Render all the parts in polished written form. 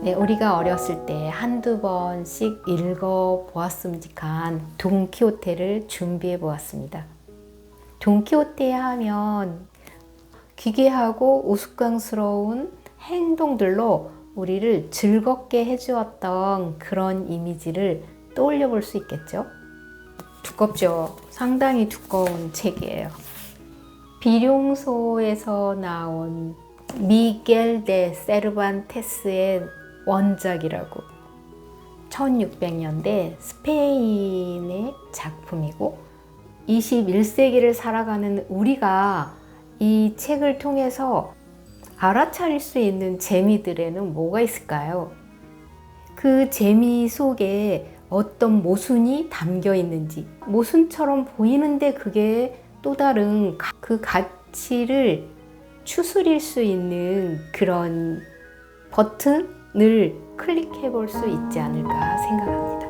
네, 우리가 어렸을 때 한두 번씩 읽어보았음직한 돈키호테를 준비해 보았습니다. 돈키호테 하면 기괴하고 우스꽝스러운 행동들로 우리를 즐겁게 해주었던 그런 이미지를 떠올려 볼 수 있겠죠? 두껍죠? 상당히 두꺼운 책이에요. 비룡소에서 나온 미겔 데 세르반테스의 원작이라고 1600년대 스페인의 작품이고 21세기를 살아가는 우리가 이 책을 통해서 알아차릴 수 있는 재미들에는 뭐가 있을까요? 그 재미 속에 어떤 모순이 담겨 있는지, 모순처럼 보이는데 그게 또 다른 그 가치를 추스릴 수 있는 그런 버튼을 클릭해 볼 수 있지 않을까 생각합니다.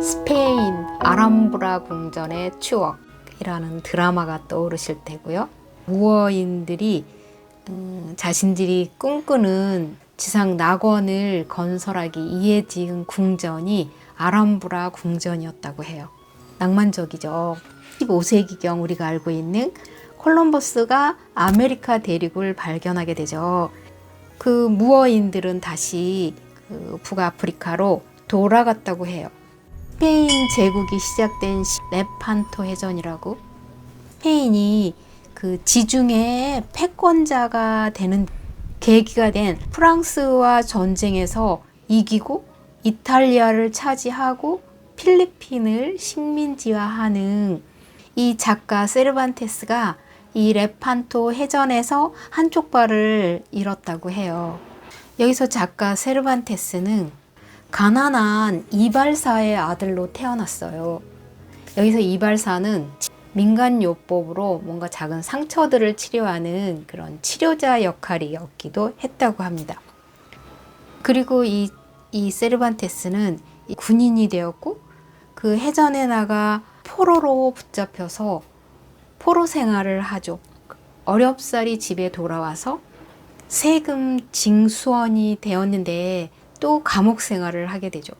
스페인 아람브라 궁전의 추억이라는 드라마가 떠오르실 테고요. 무어인들이 자신들이 꿈꾸는 지상 낙원을 건설하기 위해 지은 궁전이 아람브라 궁전이었다고 해요. 낭만적이죠. 15세기경 우리가 알고 있는 콜럼버스가 아메리카 대륙을 발견하게 되죠. 그 무어인들은 다시 북아프리카로 돌아갔다고 해요. 스페인 제국이 시작된 레판토 해전이라고, 스페인이 그 지중해 패권자가 되는 계기가 된 프랑스와 전쟁에서 이기고 이탈리아를 차지하고 필리핀을 식민지화하는 이 작가 세르반테스가 이 레판토 해전에서 한쪽 발을 잃었다고 해요. 여기서 작가 세르반테스는 가난한 이발사의 아들로 태어났어요. 여기서 이발사는 민간요법으로 뭔가 작은 상처들을 치료하는 그런 치료자 역할이었기도 했다고 합니다. 그리고 이 세르반테스는 군인이 되었고 그 해전에 나가 포로로 붙잡혀서 포로 생활을 하죠. 어렵사리 집에 돌아와서 세금 징수원이 되었는데 또 감옥 생활을 하게 되죠.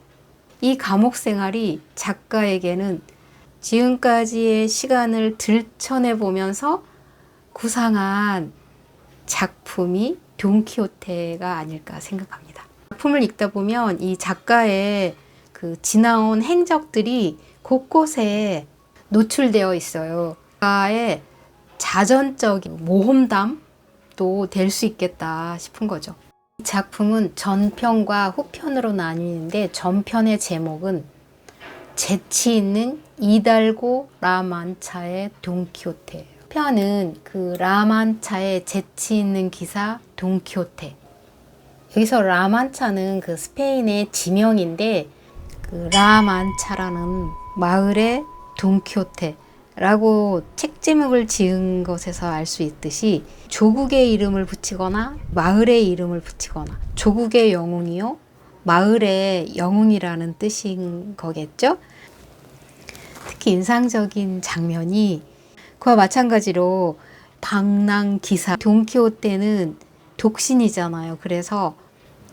이 감옥 생활이 작가에게는 지금까지의 시간을 들춰내 보면서 구상한 작품이 돈키호테가 아닐까 생각합니다. 작품을 읽다 보면 이 작가의 그 지나온 행적들이 곳곳에 노출되어 있어요. 작가의 자전적인 모험담도 될 수 있겠다 싶은 거죠. 이 작품은 전편과 후편으로 나뉘는데 전편의 제목은 재치 있는 이달고 라만차의 돈키호테예요. 후편은 그 라만차의 재치 있는 기사 돈키호테. 여기서 라만차는 그 스페인의 지명인데 그 라만차라는 마을의 돈키호테라고 책 제목을 지은 것에서 알 수 있듯이 조국의 이름을 붙이거나 마을의 이름을 붙이거나 조국의 영웅이요 마을의 영웅이라는 뜻인 거겠죠. 특히 인상적인 장면이 그와 마찬가지로 방랑 기사 돈키호테는 독신이잖아요. 그래서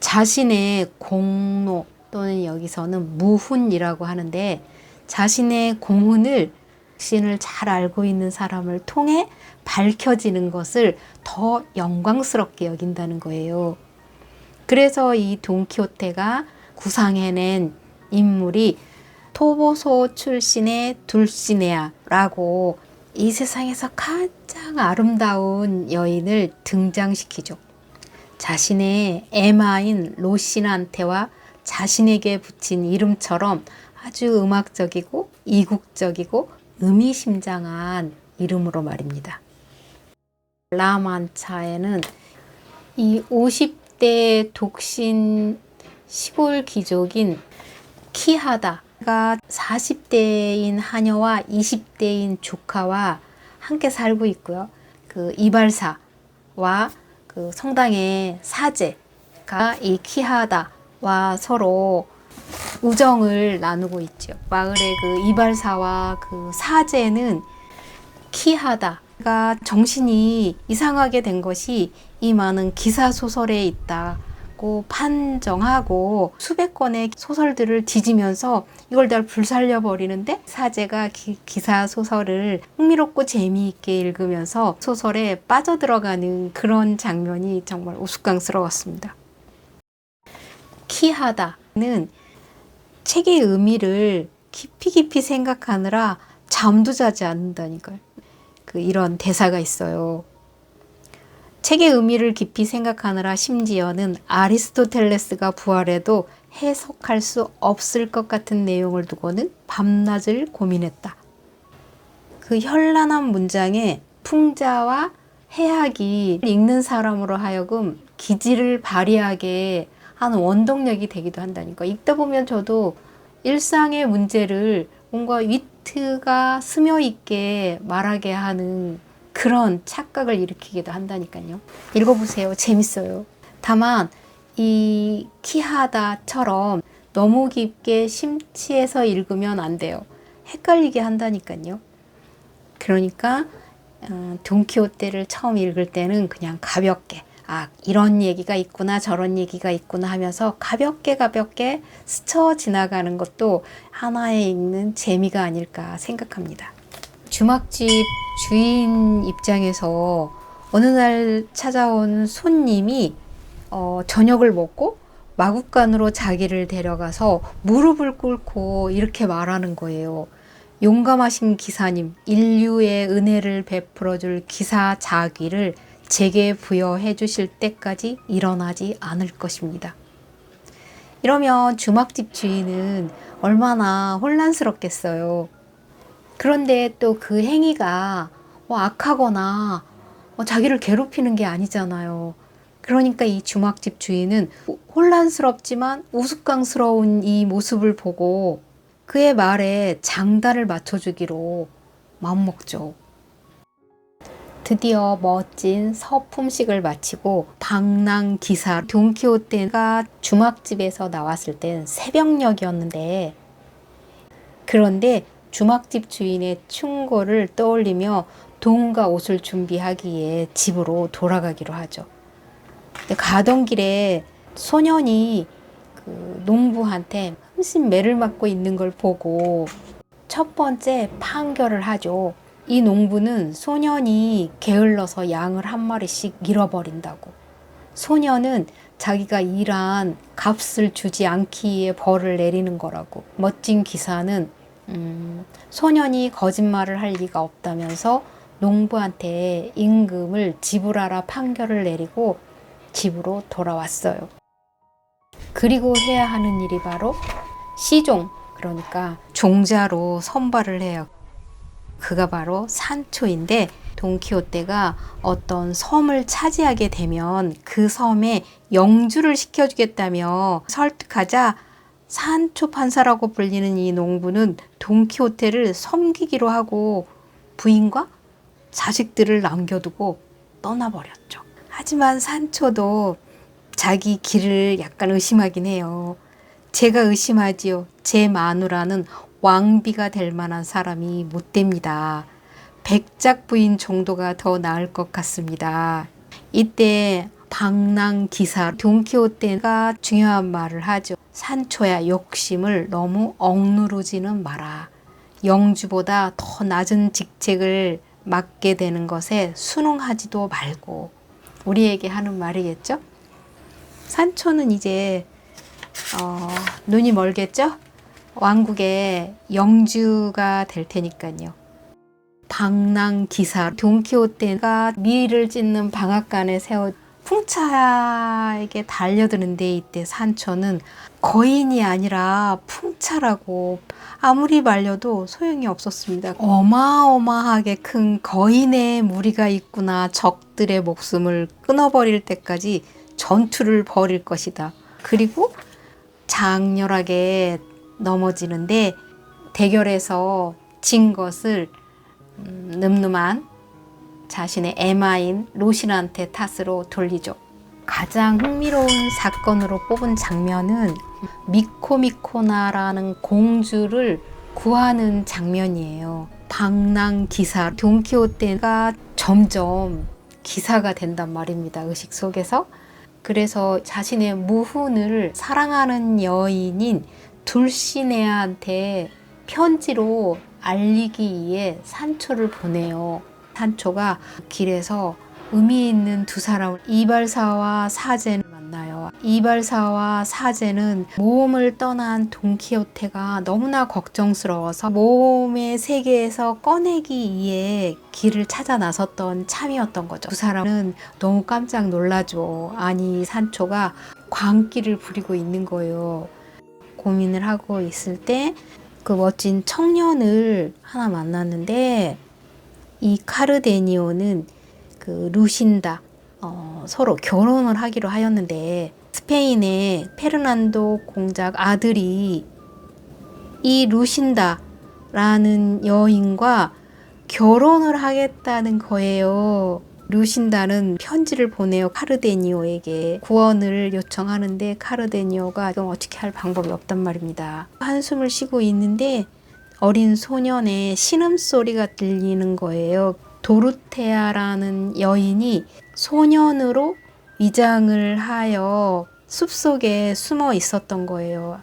자신의 공로 또는 여기서는 무훈이라고 하는데 자신의 공훈을 자신을 잘 알고 있는 사람을 통해 밝혀지는 것을 더 영광스럽게 여긴다는 거예요. 그래서 이 돈키호테가 구상해낸 인물이 토보소 출신의 둘시네아라고 이 세상에서 가장 아름다운 여인을 등장시키죠. 자신의 에마인 로시나한테와 자신에게 붙인 이름처럼 아주 음악적이고 이국적이고 의미심장한 이름으로 말입니다. 라만차에는 이 50대 독신 시골 귀족인 키하다가 40대인 하녀와 20대인 조카와 함께 살고 있고요. 그 이발사와 그 성당의 사제가 이 키하다와 서로 우정을 나누고 있죠. 마을의 그 이발사와 그 사제는 키하다가 정신이 이상하게 된 것이 이 많은 기사 소설에 있다고 판정하고 수백 권의 소설들을 뒤지면서 이걸 다 불살려 버리는데, 사제가 기사 소설을 흥미롭고 재미있게 읽으면서 소설에 빠져들어가는 그런 장면이 정말 우스꽝스러웠습니다. 키하다는 책의 의미를 깊이 생각하느라 잠도 자지 않는다니까요. 이런 대사가 있어요. 책의 의미를 깊이 생각하느라 심지어는 아리스토텔레스가 부활해도 해석할 수 없을 것 같은 내용을 두고는 밤낮을 고민했다. 그 현란한 문장에 풍자와 해학이 읽는 사람으로 하여금 기질을 발휘하게 하는 원동력이 되기도 한다니까. 읽다 보면 저도 일상의 문제를 뭔가 위트가 스며 있게 말하게 하는 그런 착각을 일으키기도 한다니까요. 읽어보세요. 재밌어요. 다만 이 키하다처럼 너무 깊게 심취해서 읽으면 안 돼요. 헷갈리게 한다니까요. 그러니까 돈키호테를 처음 읽을 때는 그냥 가볍게, 이런 얘기가 있구나 저런 얘기가 있구나 하면서 가볍게 스쳐 지나가는 것도 하나의 읽는 재미가 아닐까 생각합니다. 주막집 주인 입장에서 어느 날 찾아온 손님이 저녁을 먹고 마구간으로 자기를 데려가서 무릎을 꿇고 이렇게 말하는 거예요. 용감하신 기사님, 인류의 은혜를 베풀어줄 기사 자귀를 제게 부여해 주실 때까지 일어나지 않을 것입니다. 이러면 주막집 주인은 얼마나 혼란스럽겠어요. 그런데 또 그 행위가 악하거나 자기를 괴롭히는 게 아니잖아요. 그러니까 이 주막집 주인은 혼란스럽지만 우스꽝스러운 이 모습을 보고 그의 말에 장단을 맞춰주기로 마음먹죠. 드디어 멋진 서품식을 마치고 방랑기사 돈키호테가 주막집에서 나왔을 땐 새벽녘이었는데, 그런데 주막집 주인의 충고를 떠올리며 돈과 옷을 준비하기에 집으로 돌아가기로 하죠. 근데 가던 길에 소년이 그 농부한테 흠씬 매를 맞고 있는 걸 보고 첫 번째 판결을 하죠. 이 농부는 소년이 게을러서 양을 한 마리씩 잃어버린다고. 소년은 자기가 일한 값을 주지 않기에 벌을 내리는 거라고. 멋진 기사는 소년이 거짓말을 할 리가 없다면서 농부한테 임금을 지불하라 판결을 내리고 집으로 돌아왔어요. 그리고 해야 하는 일이 바로 시종, 그러니까 종자로 선발을 해요. 그가 바로 산초인데, 돈키호테가 어떤 섬을 차지하게 되면 그 섬에 영주를 시켜주겠다며 설득하자 산초 판사라고 불리는 이 농부는 돈키호테를 섬기기로 하고 부인과 자식들을 남겨두고 떠나버렸죠. 하지만 산초도 자기 길을 약간 의심하긴 해요. 제가 의심하지요. 제 마누라는 왕비가 될 만한 사람이 못 됩니다. 백작 부인 정도가 더 나을 것 같습니다. 이때 방랑기사 돈키호테가 중요한 말을 하죠. 산초야, 욕심을 너무 억누르지는 마라. 영주보다 더 낮은 직책을 맡게 되는 것에 순응하지도 말고. 우리에게 하는 말이겠죠? 산초는 이제 눈이 멀겠죠? 왕국의 영주가 될 테니까요. 방랑기사 돈키호테가 미를 찢는 방앗간에 세워 풍차에게 달려드는데, 이때 산초는 거인이 아니라 풍차라고 아무리 말려도 소용이 없었습니다. 어마어마하게 큰 거인의 무리가 있구나, 적들의 목숨을 끊어버릴 때까지 전투를 벌일 것이다. 그리고 장렬하게 넘어지는데, 대결에서 진 것을 늠름한 자신의 애마인 로신한테 탓으로 돌리죠. 가장 흥미로운 사건으로 뽑은 장면은 미코미코나라는 공주를 구하는 장면이에요. 방랑기사 돈키호테가 점점 기사가 된단 말입니다. 의식 속에서. 그래서 자신의 무훈을 사랑하는 여인인 둘시네아한테 편지로 알리기 위해 산초를 보내요. 산초가 길에서 의미 있는 두 사람을, 이발사와 사제를 만나요. 이발사와 사제는 모험을 떠난 돈키호테가 너무나 걱정스러워서 모험의 세계에서 꺼내기 위해 길을 찾아 나섰던 참이었던 거죠. 두 사람은 너무 깜짝 놀라죠. 아니, 산초가 광기를 부리고 있는 거예요. 고민을 하고 있을 때 그 멋진 청년을 하나 만났는데, 이 카르데니오는 그 루신다, 서로 결혼을 하기로 하였는데, 스페인의 페르난도 공작 아들이 이 루신다라는 여인과 결혼을 하겠다는 거예요. 루신다는 편지를 보내요. 카르데니오에게 구원을 요청하는데, 카르데니오가 이건 어떻게 할 방법이 없단 말입니다. 한숨을 쉬고 있는데 어린 소년의 신음소리가 들리는 거예요. 도르테아라는 여인이 소년으로 위장을 하여 숲속에 숨어 있었던 거예요.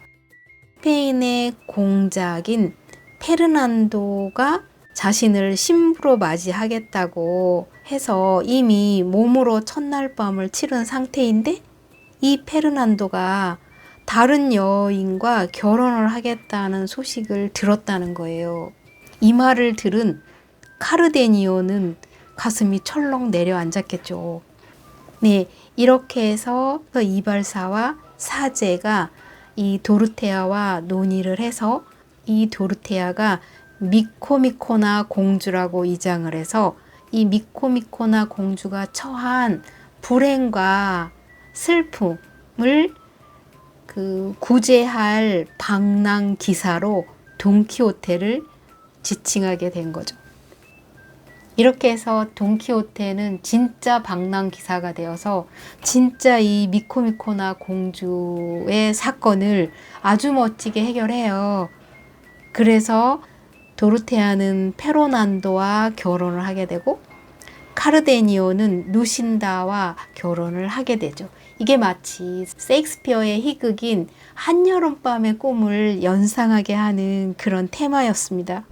스페인의 공작인 페르난도가 자신을 신부로 맞이하겠다고 해서 이미 몸으로 첫날 밤을 치른 상태인데, 이 페르난도가 다른 여인과 결혼을 하겠다는 소식을 들었다는 거예요. 이 말을 들은 카르데니오는 가슴이 철렁 내려앉았겠죠. 네, 이렇게 해서 이발사와 사제가 이 도르테아와 논의를 해서, 이 도르테아가 미코미코나 공주라고 위장을 해서 이 미코미코나 공주가 처한 불행과 슬픔을 구제할 방랑 기사로 돈키호테를 지칭하게 된 거죠. 이렇게 해서 돈키호테는 진짜 방랑 기사가 되어서 진짜 이 미코미코나 공주의 사건을 아주 멋지게 해결해요. 그래서 도르테아는 페르난도와 결혼을 하게 되고, 카르데니오는 루신다와 결혼을 하게 되죠. 이게 마치 셰익스피어의 희극인 한여름밤의 꿈을 연상하게 하는 그런 테마였습니다.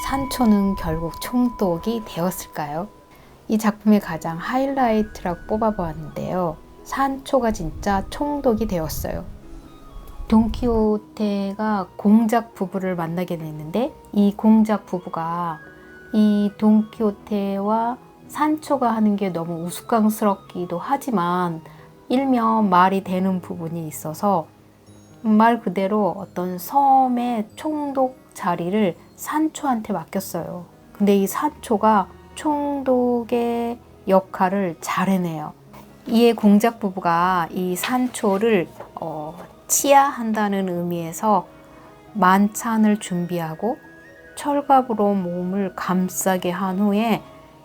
산초는 결국 총독이 되었을까요? 이 작품의 가장 하이라이트라고 뽑아보았는데요. 산초가 진짜 총독이 되었어요. 돈키호테가 공작 부부를 만나게 됐는데, 이 공작 부부가 이 돈키호테와 산초가 하는 게 너무 우스꽝스럽기도 하지만 일면 말이 되는 부분이 있어서 말 그대로 어떤 섬의 총독 자리를 산초한테 맡겼어요. 근데 이 산초가 총독의 역할을 잘 해내요. 이에 공작 부부가 이 산초를 치하한다는 의미에서 만찬을 준비하고 철갑으로 몸을 감싸게 한 후에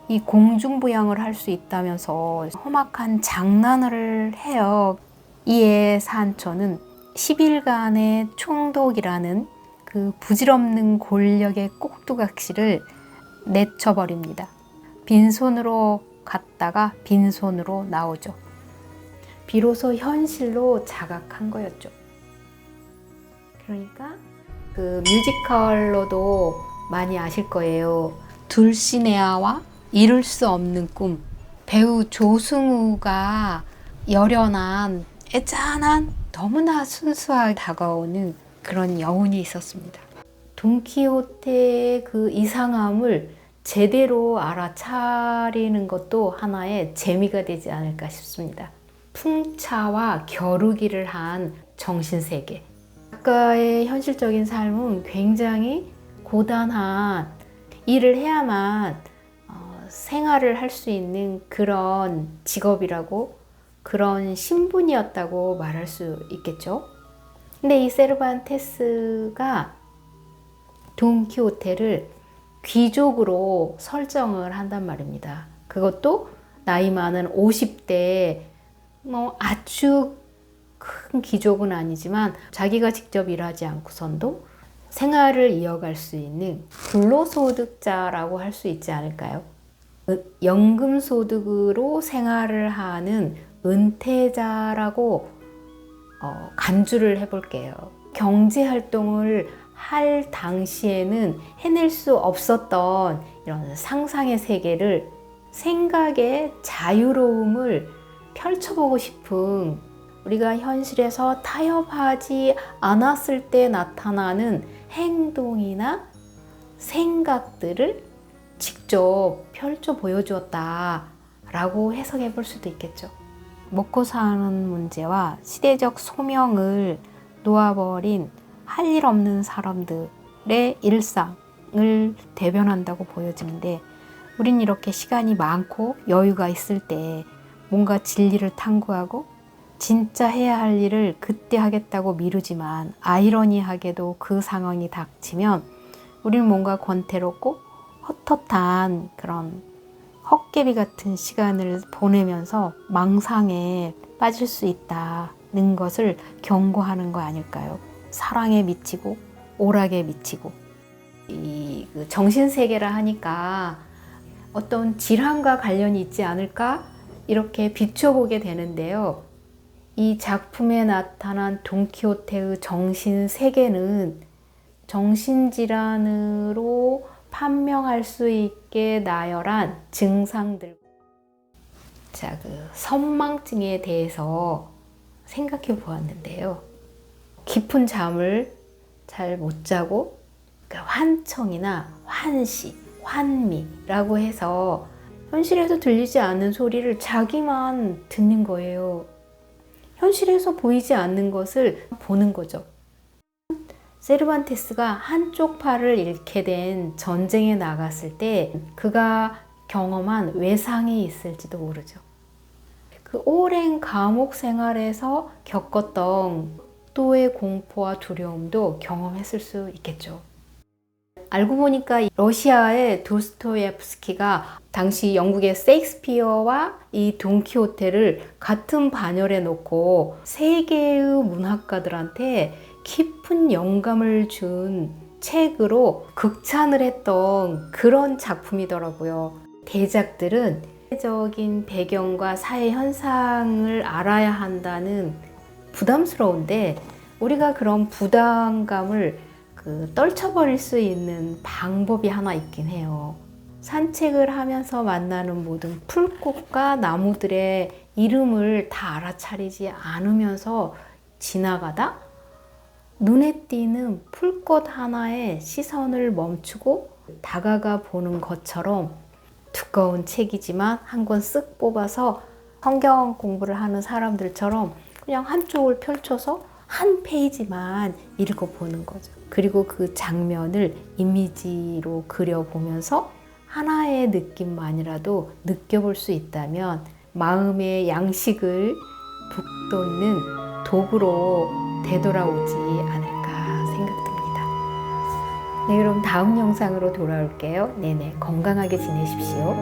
이 공중부양을 할 수 있다면서 험악한 장난을 해요. 이에 산초는 10일간의 총독이라는 그 부질없는 권력의 꼭두각시를 내쳐버립니다. 빈손으로 갔다가 빈손으로 나오죠. 비로소 현실로 자각한 거였죠. 그러니까 그 뮤지컬로도 많이 아실 거예요. 둘시네아와 이룰 수 없는 꿈. 배우 조승우가 열연한 애잔한 너무나 순수하게 다가오는 그런 여운이 있었습니다. 돈키호테의 그 이상함을 제대로 알아차리는 것도 하나의 재미가 되지 않을까 싶습니다. 풍차와 겨루기를 한 정신세계. 작가의 현실적인 삶은 굉장히 고단한 일을 해야만 생활을 할 수 있는 그런 직업이라고, 그런 신분이었다고 말할 수 있겠죠. 근데 이 세르반테스가 돈키호테를 귀족으로 설정을 한단 말입니다. 그것도 나이 많은 50대에 아주 큰 귀족은 아니지만 자기가 직접 일하지 않고선도 생활을 이어갈 수 있는 근로소득자라고 할 수 있지 않을까요? 연금소득으로 생활을 하는 은퇴자라고 간주를 해볼게요. 경제활동을 할 당시에는 해낼 수 없었던 이런 상상의 세계를, 생각의 자유로움을 펼쳐보고 싶은, 우리가 현실에서 타협하지 않았을 때 나타나는 행동이나 생각들을 직접 펼쳐 보여주었다 라고 해석해 볼 수도 있겠죠. 먹고 사는 문제와 시대적 소명을 놓아버린 할 일 없는 사람들의 일상을 대변한다고 보여지는데, 우린 이렇게 시간이 많고 여유가 있을 때 뭔가 진리를 탐구하고 진짜 해야 할 일을 그때 하겠다고 미루지만, 아이러니하게도 그 상황이 닥치면 우리는 뭔가 권태롭고 헛헛한 그런 헛개비 같은 시간을 보내면서 망상에 빠질 수 있다는 것을 경고하는 거 아닐까요? 사랑에 미치고 오락에 미치고, 이 정신세계라 하니까 어떤 질환과 관련이 있지 않을까 이렇게 비춰보게 되는데요. 이 작품에 나타난 돈키호테의 정신세계는 정신질환으로 판명할 수 있게 나열한 증상들. 자, 선망증에 대해서 생각해 보았는데요. 깊은 잠을 잘 못 자고 환청이나 환시, 환미라고 해서 현실에서 들리지 않는 소리를 자기만 듣는 거예요. 현실에서 보이지 않는 것을 보는 거죠. 세르반테스가 한쪽 팔을 잃게 된 전쟁에 나갔을 때 그가 경험한 외상이 있을지도 모르죠. 그 오랜 감옥 생활에서 겪었던 또의 공포와 두려움도 경험했을 수 있겠죠. 알고 보니까 러시아의 도스토옙스키가 당시 영국의 셰익스피어와 이 돈키호테를 같은 반열에 놓고 세계의 문학가들한테 깊은 영감을 준 책으로 극찬을 했던 그런 작품이더라고요. 대작들은 사회적인 배경과 사회 현상을 알아야 한다는 부담스러운데, 우리가 그런 부담감을 떨쳐버릴 수 있는 방법이 하나 있긴 해요. 산책을 하면서 만나는 모든 풀꽃과 나무들의 이름을 다 알아차리지 않으면서 지나가다 눈에 띄는 풀꽃 하나에 시선을 멈추고 다가가 보는 것처럼, 두꺼운 책이지만 한 권 쓱 뽑아서 성경 공부를 하는 사람들처럼 그냥 한쪽을 펼쳐서 한 페이지만 읽어보는 거죠. 그리고 그 장면을 이미지로 그려보면서 하나의 느낌만이라도 느껴볼 수 있다면 마음의 양식을 북돋는 도구로 되돌아오지 않을까 생각됩니다. 네, 그럼 다음 영상으로 돌아올게요. 네네, 건강하게 지내십시오.